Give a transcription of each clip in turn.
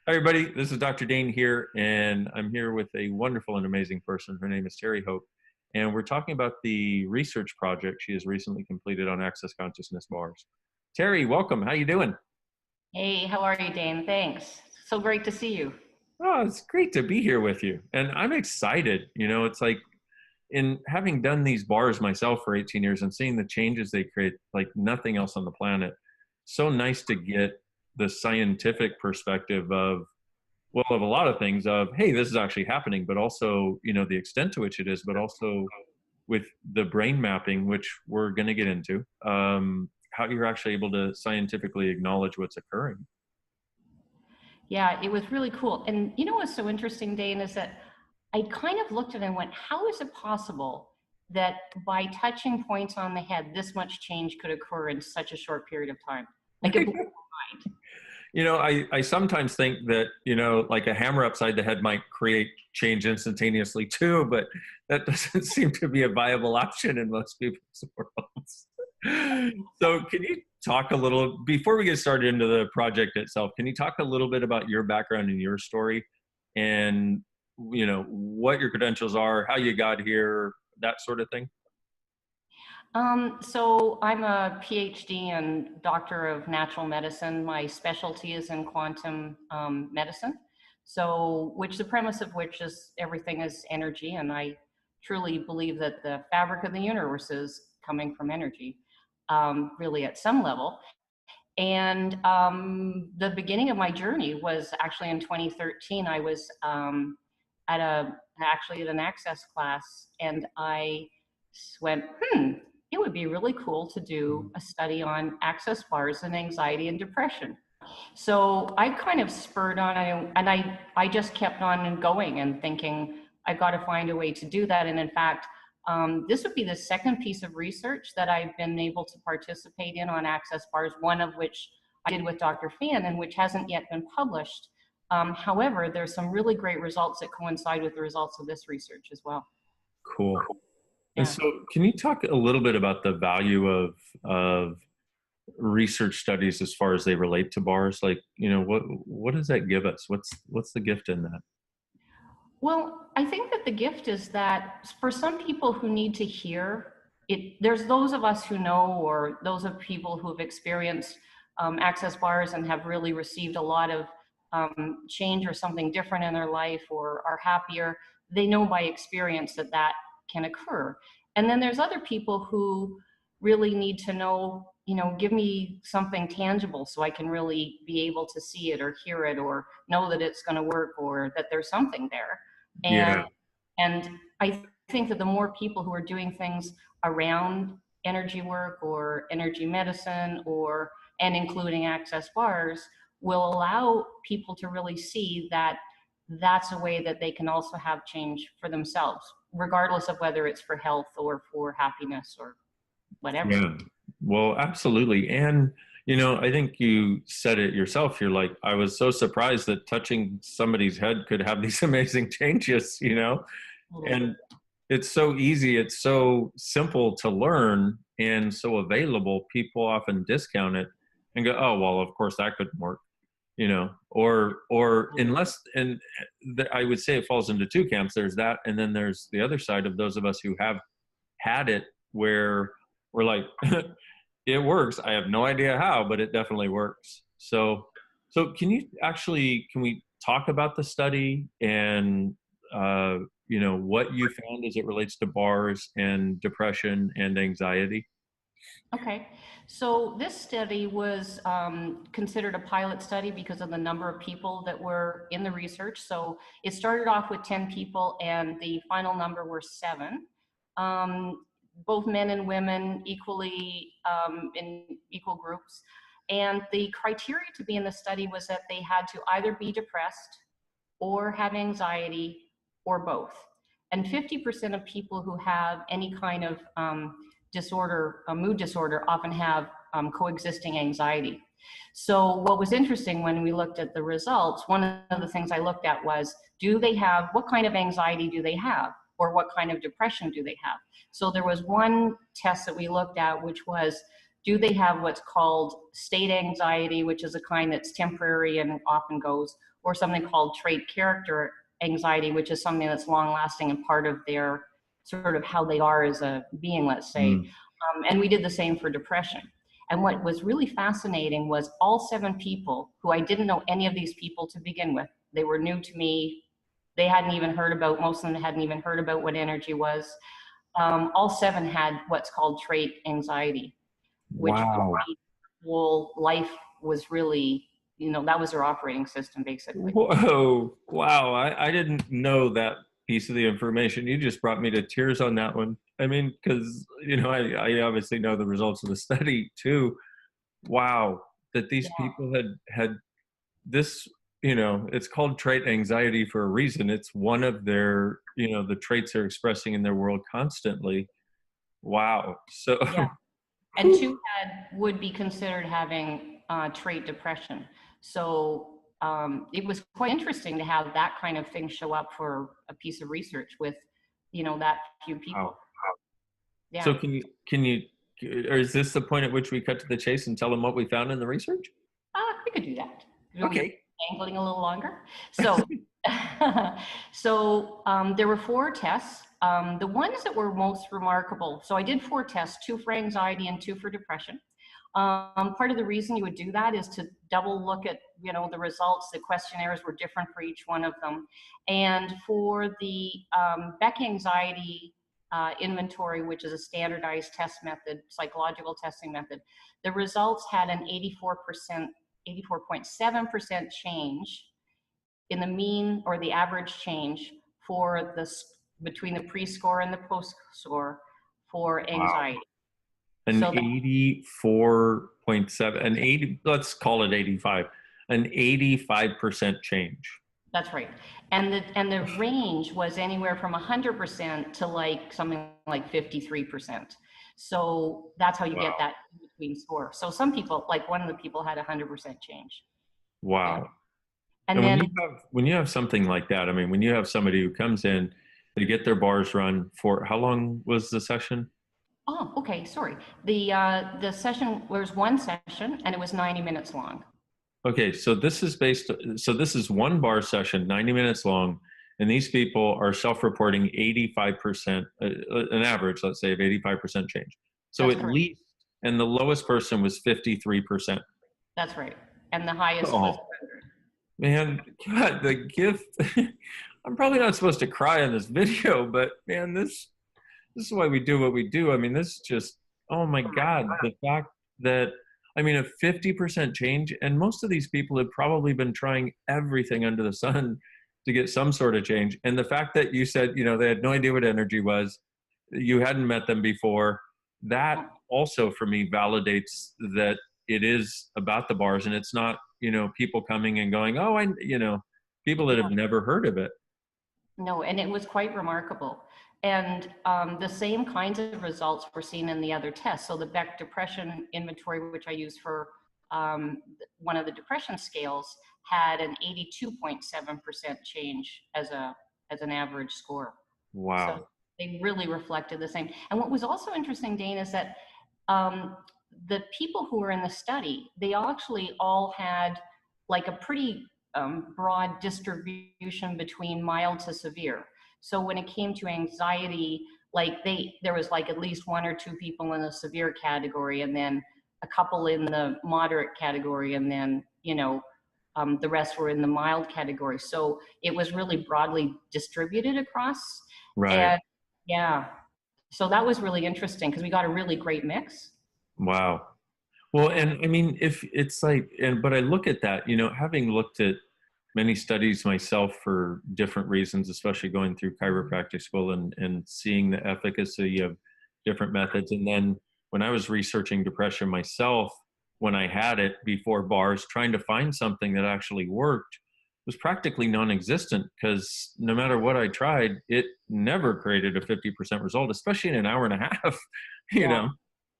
Hi, everybody. This is Dr. Dain here, and I'm here with a wonderful and amazing person. Her name is Terrie, and we're talking about the research project she has recently completed on access consciousness bars. Terrie, welcome. How you doing? Hey, how are you, Dain? Thanks. So great to see you. Oh, it's great to be here with you, and I'm excited. It's like in having done these bars myself for 18 years and seeing the changes they create like nothing else on the planet. So nice to get the scientific perspective of of a lot of things of, hey, this is actually happening, but also, the extent to which it is, but also with the brain mapping, which we're going to get into, how you're actually able to scientifically acknowledge what's occurring. Yeah, it was really cool. And you know what's so interesting, Dain, is that I kind of looked at it and went, how is it possible that by touching points on the head, this much change could occur in such a short period of time? Like it blew my mind. I sometimes think that, like a hammer upside the head might create change instantaneously too, but that doesn't seem to be a viable option in most people's worlds. So can you talk a little, before we get started into the project itself, can you talk a little bit about your background and your story and, what your credentials are, how you got here, that sort of thing? So I'm a PhD and doctor of natural medicine. My specialty is in quantum medicine. So, which the premise of which is everything is energy, and I truly believe that the fabric of the universe is coming from energy, really at some level. And the beginning of my journey was actually in 2013. I was actually at an access class, and I went, it would be really cool to do a study on access bars and anxiety and depression. So I kind of spurred on, and I just kept on and going and thinking, I've got to find a way to do that. And in fact, this would be the second piece of research that I've been able to participate in on access bars, one of which I did with Dr. Fan and which hasn't yet been published. However, there's some really great results that coincide with the results of this research as well. Cool. And Yeah. so can you talk a little bit about the value of research studies as far as they relate to bars? Like, what does that give us? What's the gift in that? Well, I think that the gift is that for some people who need to hear it, there's those of us who know, or those of people who've experienced access bars and have really received a lot of change or something different in their life or are happier. They know by experience that that can occur. And then there's other people who really need to know, give me something tangible so I can really be able to see it or hear it or know that it's going to work or that there's something there. Yeah. And I think that the more people who are doing things around energy work or energy medicine and including access bars will allow people to really see that that's a way that they can also have change for themselves, regardless of whether it's for health or for happiness or whatever. Yeah. Well, absolutely. And, I think you said it yourself. You're like, I was so surprised that touching somebody's head could have these amazing changes, and it's so easy. It's so simple to learn and so available. People often discount it and go, oh, well, of course that couldn't work, or unless, and I would say it falls into two camps. There's that. And then there's the other side of those of us who have had it where we're like, it works. I have no idea how, but it definitely works. So can we talk about the study and, what you found as it relates to bars and depression and anxiety? Okay, so this study was considered a pilot study because of the number of people that were in the research. So it started off with 10 people and the final number were 7. Both men and women equally in equal groups. And the criteria to be in the study was that they had to either be depressed or have anxiety or both. And 50% of people who have any kind of disorder, a mood disorder, often have coexisting anxiety. So what was interesting when we looked at the results, one of the things I looked at was, what kind of anxiety do they have? Or what kind of depression do they have? So there was one test that we looked at, which was, do they have what's called state anxiety, which is a kind that's temporary and often goes, or something called trait character anxiety, which is something that's long lasting and part of their sort of how they are as a being, let's say. And we did the same for depression. And what was really fascinating was all 7 people who I didn't know any of these people to begin with. They were new to me. They hadn't even heard about, most of them hadn't even heard about what energy was. All 7 had what's called trait anxiety, which Wow. whole life was really, you know, that was their operating system basically. Whoa. Wow. I didn't know that piece of the information. You just brought me to tears on that one. I mean, because, you know, I obviously know the results of the study too. Wow. That these people had this, you know, it's called trait anxiety for a reason. It's one of their, you know, the traits they're expressing in their world constantly. Wow. So Yeah. And 2 would be considered having trait depression. So it was quite interesting to have that kind of thing show up for a piece of research with, you know, that few people. wow. Yeah. So can you, or is this the point at which we cut to the chase and tell them what we found in the research? We could do that. Okay. Angling a little longer. So, there were 4 tests. The ones that were most remarkable. So I did 4 tests, 2 for anxiety and 2 for depression. Part of the reason you would do that is to double look at, you know, the results. The questionnaires were different for each one of them. And for the Beck anxiety inventory, which is a standardized test method, psychological testing method, the results had an 84.7% change in the mean or the average change for between the pre-score and the post-score for anxiety. Wow. An 84.7, an 80, let's call it 85, an 85% change. That's right. And the range was anywhere from 100% to like something like 53%. So that's how you get that in between score. So some people, like one of the people had 100% change. Wow. Yeah. And And then when you have something like that, I mean, when you have somebody who comes in to get their bars run for, how long was the session? oh, okay, sorry. The session was 1 session and it was 90 minutes long. Okay, so this is this is 1 bar session, 90 minutes long, and these people are self-reporting 85%, an average, let's say, of 85% change. So That's at correct. least, and the lowest person was 53%. That's right. And the highest was Oh, man, God, the gift. I'm probably not supposed to cry on this video, but man, this is why we do what we do. I mean, this is just, oh my God, the fact that, I mean, a 50% change, and most of these people have probably been trying everything under the sun to get some sort of change. And the fact that you said, you know, they had no idea what energy was, you hadn't met them before, that also for me validates that it is about the bars and it's not, you know, people coming and going, oh, you know, people that have never heard of it. No, and it was quite remarkable. And the same kinds of results were seen in the other tests. So the Beck depression inventory, which I use for one of the depression scales, had an 82.7% change as an average score. Wow. So they really reflected the same. And what was also interesting, Dain, is that the people who were in the study, they actually all had like a pretty broad distribution between mild to severe. So when it came to anxiety, like there was like at least 1 or 2 people in the severe category, and then a couple in the moderate category, and then, you know, the rest were in the mild category. So it was really broadly distributed across. Right. And yeah, so that was really interesting because we got a really great mix. Wow. Well, and I mean, if it's like, but I look at that, you know, having looked at many studies myself for different reasons, especially going through chiropractic school and seeing the efficacy of different methods. And then when I was researching depression myself, when I had it before bars, trying to find something that actually worked was practically non-existent because no matter what I tried, it never created a 50% result, especially in an hour and a half, you know,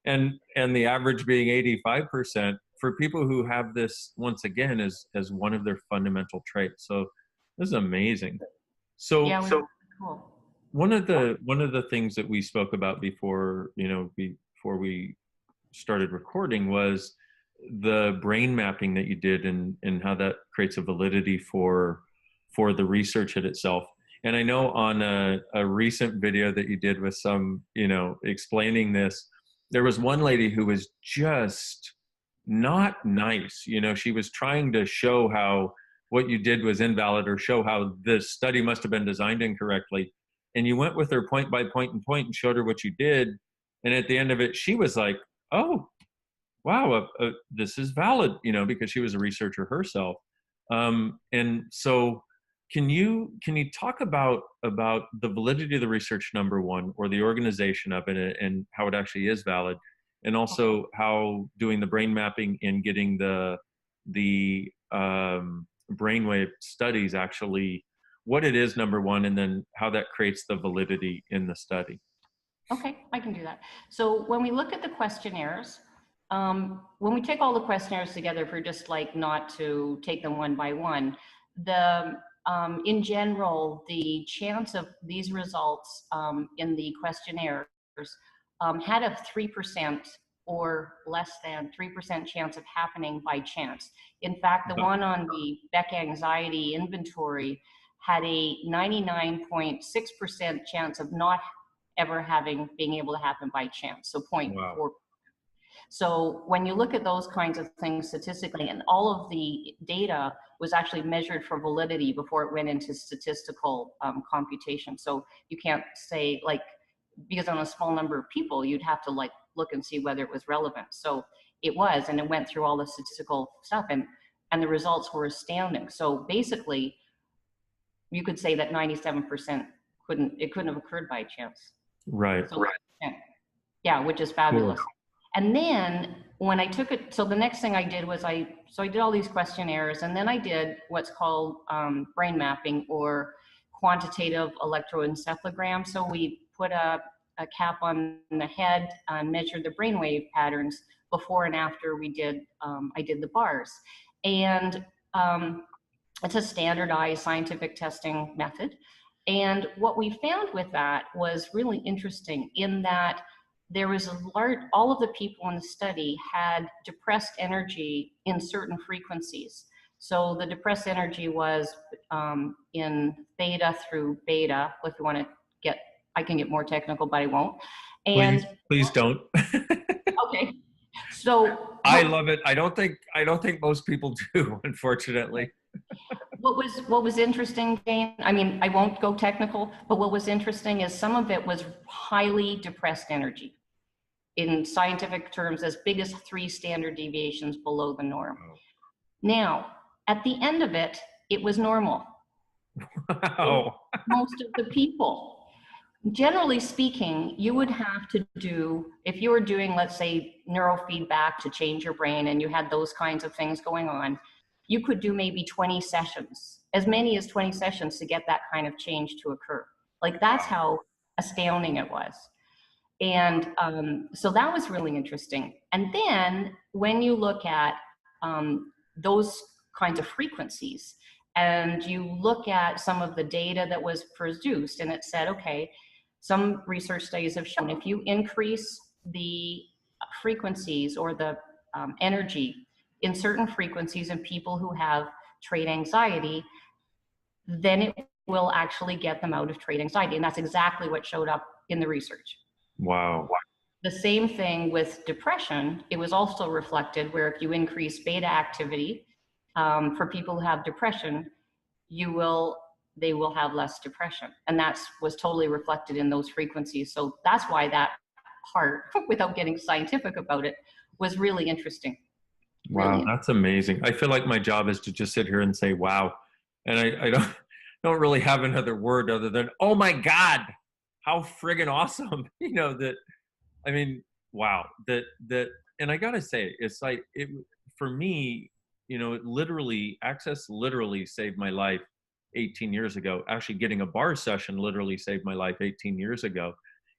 and the average being 85% for people who have this once again as one of their fundamental traits. So this is amazing. So, Cool. one of the things that we spoke about before, you know, before we started recording was the brain mapping that you did, and how that creates a validity for the research in itself. And I know on a recent video that you did with some, explaining this, there was one lady who was just not nice. She was trying to show how what you did was invalid, or show how this study must have been designed incorrectly. And you went with her point by point and showed her what you did. And at the end of it, she was like, oh, wow, this is valid, because she was a researcher herself. And so can you talk about the validity of the research, number one, or the organization of it, and how it actually is valid, and also how doing the brain mapping and getting the brainwave studies, actually what it is, number one, and then how that creates the validity in the study? Okay, I can do that. So when we look at the questionnaires, when we take all the questionnaires together, if we're just like not to take them one by one, in general, the chance of these results in the questionnaires had a 3% or less than 3% chance of happening by chance. In fact, the one on the Beck anxiety inventory had a 99.6% chance of not ever being able to happen by chance, so 0.4. Wow. So when you look at those kinds of things statistically, and all of the data was actually measured for validity before it went into statistical computation. So you can't say, like, because on a small number of people, you'd have to like look and see whether it was relevant. So it was, and it went through all the statistical stuff, and the results were astounding. So basically, you could say that 97% couldn't have occurred by chance. Right. So, yeah, which is fabulous. Cool. And then when I took it, so the next thing I did was I did all these questionnaires, and then I did what's called brain mapping, or quantitative electroencephalogram. So we put a cap on the head and measured the brainwave patterns before and after I did the bars. And it's a standardized scientific testing method. And what we found with that was really interesting, in that there was all of the people in the study had depressed energy in certain frequencies. So the depressed energy was in theta through beta. If you want to I can get more technical, but I won't. And please don't. Okay. So I love it. I don't think most people do, unfortunately. What was interesting, Dain, I mean, I won't go technical, but what was interesting is some of it was highly depressed energy. In scientific terms, as big as 3 standard deviations below the norm. Oh. Now, at the end of it, it was normal. Wow. Most of the people. Generally speaking, you would have to do, if you were doing, let's say, neurofeedback to change your brain, and you had those kinds of things going on, you could do maybe 20 sessions, as many as 20 sessions, to get that kind of change to occur. Like, that's how astounding it was. And so that was really interesting. And then when you look at those kinds of frequencies, and you look at some of the data that was produced, and it said, okay, some research studies have shown if you increase the frequencies or the energy in certain frequencies in people who have trait anxiety, then it will actually get them out of trait anxiety. And that's exactly what showed up in the research. Wow. The same thing with depression. It was also reflected where if you increase beta activity for people who have depression, they will have less depression. And that was totally reflected in those frequencies. So that's why that part, without getting scientific about it, was really interesting. Wow, Really. that's amazing. I feel like my job is to just sit here and say, wow. And I don't really have another word other than, oh my God, how friggin' awesome. I mean, wow. And I gotta say, it's like, for me, Access literally saved my life 18 years ago. Actually, getting a bar session literally saved my life 18 years ago.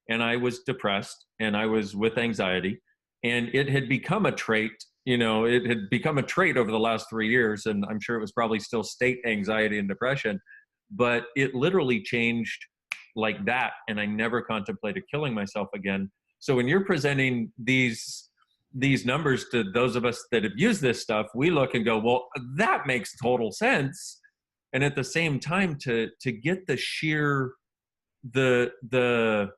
And I was depressed, and I was with anxiety, and it had become a trait. It had become a trait over the last 3 years, and I'm sure it was probably still state anxiety and depression, but it literally changed like that. And I never contemplated killing myself again. So when you're presenting these these numbers to those of us that have used this stuff, we look and go, well, that makes total sense. And at the same time, to get the sheer the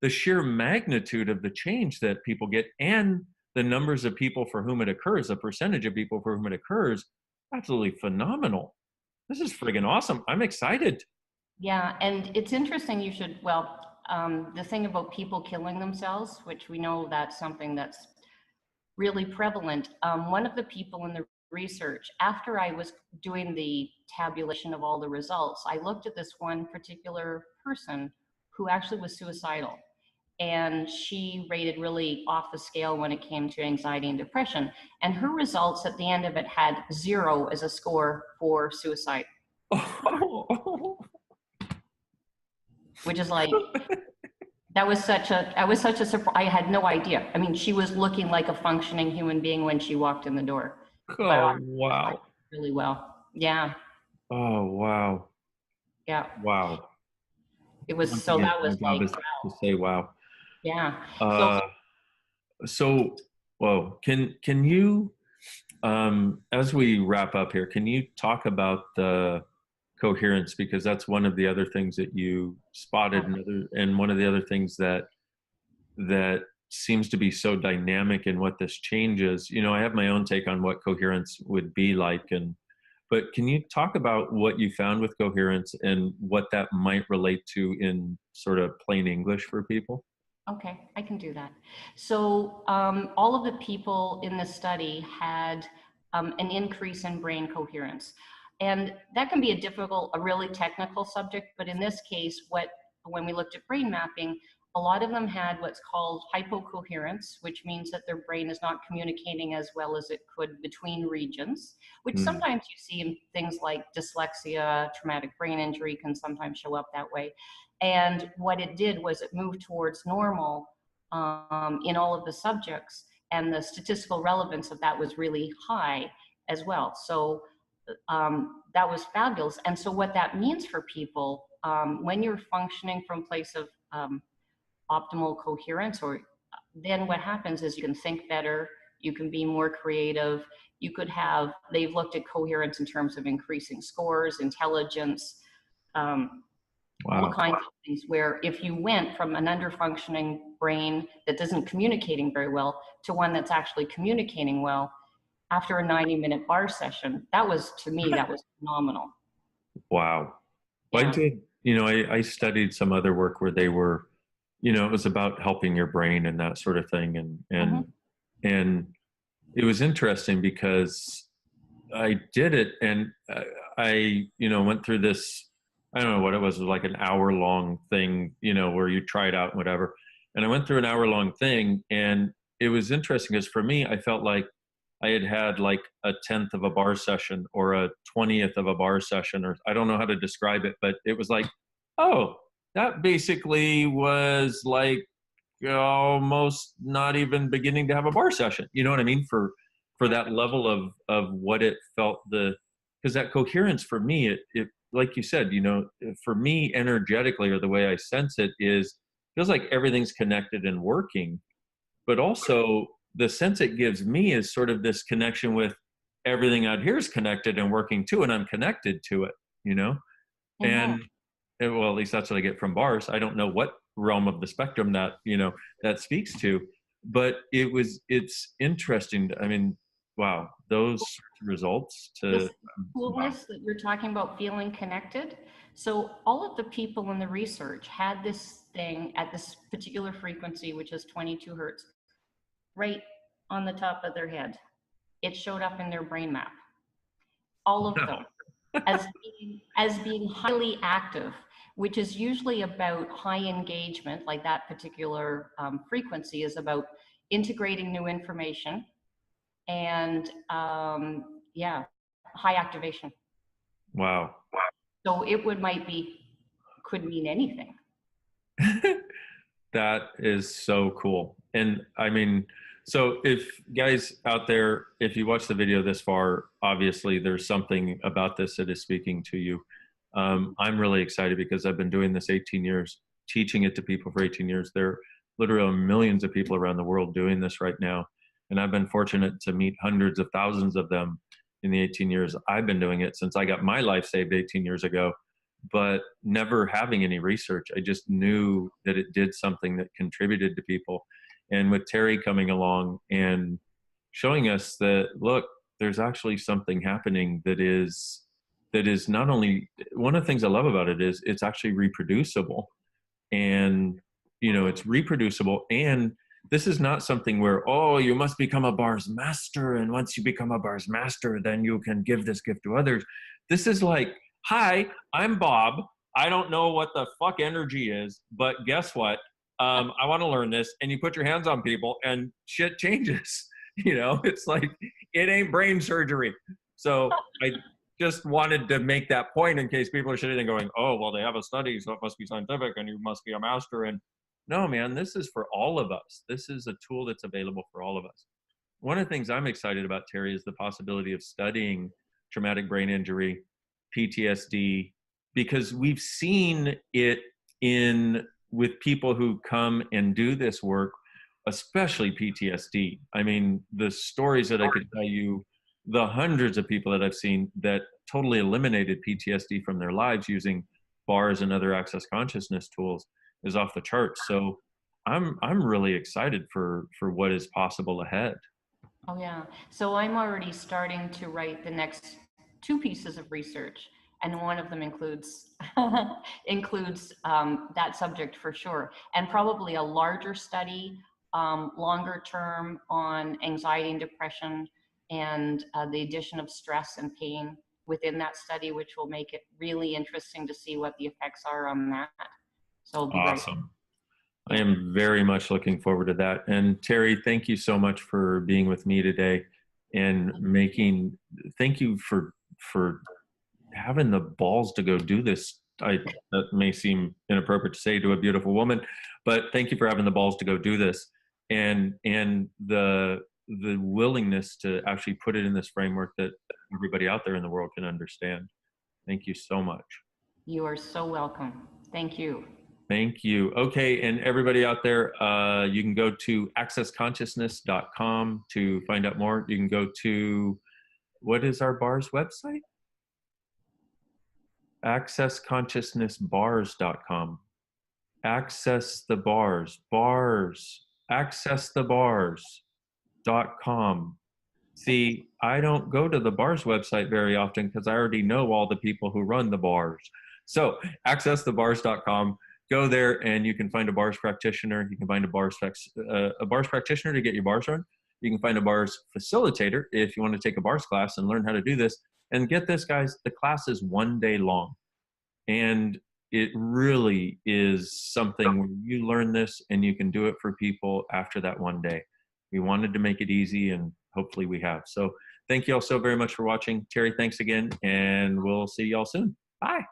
sheer magnitude of the change that people get, and the numbers of people for whom it occurs, the percentage of people for whom it occurs, absolutely phenomenal. This is friggin' awesome. I'm excited. Yeah, and it's interesting you should, well, the thing about people killing themselves, which we know that's something that's really prevalent. One of the people in the research, after I was doing the tabulation of all the results, I looked at this one particular person who actually was suicidal. And she rated really off the scale when it came to anxiety and depression. And her results at the end of it had 0 as a score for suicide. Which is like, that was such a surprise. I had no idea. I mean, she was looking like a functioning human being when she walked in the door. Oh, wow. Really well. Yeah. Oh, wow. Yeah. Wow. It was, so that was like, wow. To say wow. Yeah. So, well, can you, as we wrap up here, can you talk about the coherence? Because that's one of the other things that you spotted, and one of the other things that seems to be so dynamic in what this changes. You know, I have my own take on what coherence would be like, but can you talk about what you found with coherence and what that might relate to in sort of plain English for people? Okay, I can do that. So all of the people in the study had an increase in brain coherence. And that can be a really technical subject, but in this case, when we looked at brain mapping, a lot of them had what's called hypocoherence, which means that their brain is not communicating as well as it could between regions, which sometimes you see in things like dyslexia, traumatic brain injury can sometimes show up that way. And what it did was it moved towards normal in all of the subjects, and the statistical relevance of that was really high as well. So that was fabulous. And so what that means for people, when you're functioning from a place of optimal coherence, or then what happens is you can think better, you can be more creative, you could have, they've looked at coherence in terms of increasing scores, intelligence, all kinds of things, where if you went from an underfunctioning brain that isn't communicating very well to one that's actually communicating well, after a 90-minute bar session, that was, to me, that was phenomenal. Wow. Yeah. I did, you know, I studied some other work where they were, you know, it was about helping your brain and that sort of thing. And it was interesting because I did it, and I, you know, went through this, I don't know what it was like an hour-long thing, you know, where you try it out and whatever. And I went through an hour-long thing, and it was interesting because for me, I felt like I had like a 10th of a bar session or a 20th of a bar session, or I don't know how to describe it, but it was like, oh, that basically was like almost not even beginning to have a bar session. You know what I mean? For that level of what it felt, because that coherence for me, it like you said, you know, for me energetically, or the way I sense it, is feels like everything's connected and working, but also the sense it gives me is sort of this connection with everything out here is connected and working too, and I'm connected to it, you know? And well, at least that's what I get from bars. I don't know what realm of the spectrum that, you know, that speaks to, but it's interesting. I mean, wow, those results to this coolness that you're talking about, feeling connected. So all of the people in the research had this thing at this particular frequency, which is 22 hertz, right on the top of their head. It showed up in their brain map. All of them as being highly active, which is usually about high engagement, like that particular frequency is about integrating new information and yeah, high activation. Wow. So it could mean anything. That is so cool. And I mean, so if guys out there, if you watch the video this far, obviously there's something about this that is speaking to you. I'm really excited because I've been doing this 18 years, teaching it to people for 18 years. There are literally millions of people around the world doing this right now. And I've been fortunate to meet hundreds of thousands of them in the 18 years I've been doing it, since I got my life saved 18 years ago. But never having any research, I just knew that it did something that contributed to people. And with Terrie coming along and showing us that, look, there's actually something happening that is not only, one of the things I love about it is it's actually reproducible. And it's reproducible. And this is not something where, oh, you must become a bar's master, and once you become a bar's master, then you can give this gift to others. This is like, hi, I'm Bob. I don't know what the fuck energy is, but guess what? I want to learn this. And you put your hands on people and shit changes. It's like, it ain't brain surgery. So I just wanted to make that point in case people are sitting there going, oh, well, they have a study, so it must be scientific and you must be a master. And no, man, this is for all of us. This is a tool that's available for all of us. One of the things I'm excited about, Terrie, is the possibility of studying traumatic brain injury, PTSD, because we've seen it with people who come and do this work, especially PTSD. I mean, the stories that I could tell you, the hundreds of people that I've seen that totally eliminated PTSD from their lives using bars and other access consciousness tools is off the charts. So I'm really excited for what is possible ahead. Oh yeah. So I'm already starting to write the next 2 pieces of research, and one of them includes that subject for sure, and probably a larger study, longer term, on anxiety and depression, and the addition of stress and pain within that study, which will make it really interesting to see what the effects are on that. So it'll be Awesome. Great. I am very much looking forward to that. And Terrie, thank you so much for being with me today and thank you for having the balls to go do this. That may seem inappropriate to say to a beautiful woman, but thank you for having the balls to go do this, and the willingness to actually put it in this framework that everybody out there in the world can understand. Thank you so much. You are so welcome. Thank you. Thank you. Okay, and everybody out there, you can go to accessconsciousness.com to find out more. You can go to, what is our bar's website? accessconsciousnessbars.com. Access the bars, accessthebars.com. See, I don't go to the bars website very often because I already know all the people who run the bars. So accessthebars.com. Go there and you can find a bars practitioner. You can find a bars practitioner to get your bars run. You can find a bars facilitator if you want to take a bars class and learn how to do this. And get this, guys, the class is 1 day long. And it really is something where you learn this and you can do it for people after that 1 day. We wanted to make it easy, and hopefully we have. So thank you all so very much for watching. Terrie, thanks again, and we'll see you all soon. Bye.